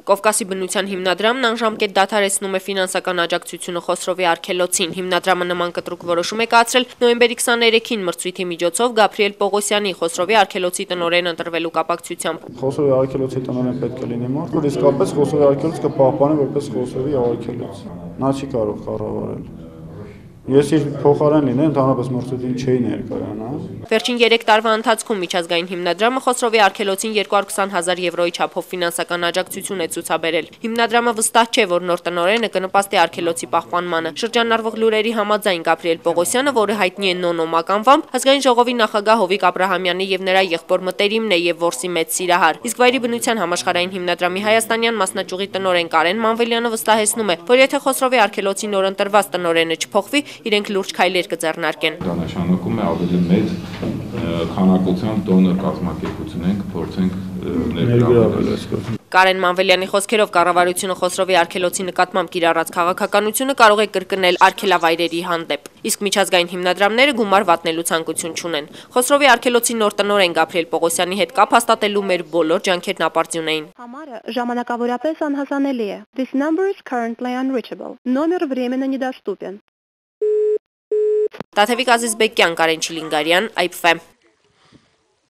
Կովկասի բնության հիմնադրամն անժամկետ դադարեցնում է ֆինանսական աջակցությունը Խոսրովի արգելոցին։ Հիմնադրամը նման կտրուկ որոշում է կայացրել նոյեմբերի 23-ին մրցույթի միջոցով Գաբրիել Պողոսյանի Խոսրովի արգելոցի տնօրեն ընտրվելու կապակցությամբ։ Խոսրովի արգելոցի տնօրեն պետք է լինի մարդ, որ իսկապես Խոսրովի արգելոցը կպահպանի որպես Խոսրովի արգելոց։ Նա չի կարող կառավարել։ Ես իր փոխարեն լինեմ, ընդհանրապես մրցույթին չէի ներկայանա։ Վերջին 3 տարվա ընթացքում միջազգային հիմնադրամը Խոսրովի արգելոցին 220,000 եվրոյի չափով ֆինանսական աջակցություն է ցուցաբերել։ Հիմնադրամը վստահ չէ, որ նոր տնօրենը կնպաստի արգելոցի պահպանմանը։ Շրջանառվող լուրերի համաձայն Գաբրիել Պողոսյանը, որը հայտնի է Նոնոմակ անվամբ, ազգային ժողովի նախագահ Հովիկ Աբրահամյանի եւ նրա եղբոր մտերիմն է եւ որսի մեծ սիրահար։ Իսկ Վայրի բնության համաշխարհային հիմնադրամի հայաստանյան մասնաճյուղի տնօրեն Կարեն Մանվելյանը վստահեցնում է, որ եթե Խոսրովի արգելոցի նոր ընտրված տնօրենը չփոխվի, իրենք լուրջ քայլեր կձեռնարկեն։ Դա նշանակում է ավելի մեծ քանակությամբ դոնոր կազմակերպությունենք փորձենք ներգրավել։ Կարեն Մանվելյանի խոսքերով կառավարությունը Խոսրովի արգելոցի նկատմամբ կիրառած քաղաքականությունը կարող է կրկնել արգելավայրերի հանդեպ։ Իսկ միջազգային հիմնադրամները գումար վատնելու ցանկություն չունեն։ Խոսրովի արգելոցի нոր տնօրեն Գաբրիել Պողոսյանի հետ կապ հաստատելու մեր բոլոր ջանքերն ապարդյուն էին։ Համարը ժամանակավորապես անհասանելի է. This number is currently unreachable. Номер временно недоступен. Տաթևիկ Ազիզբեկյան, Կարեն Չիլինգարյան, IPFM։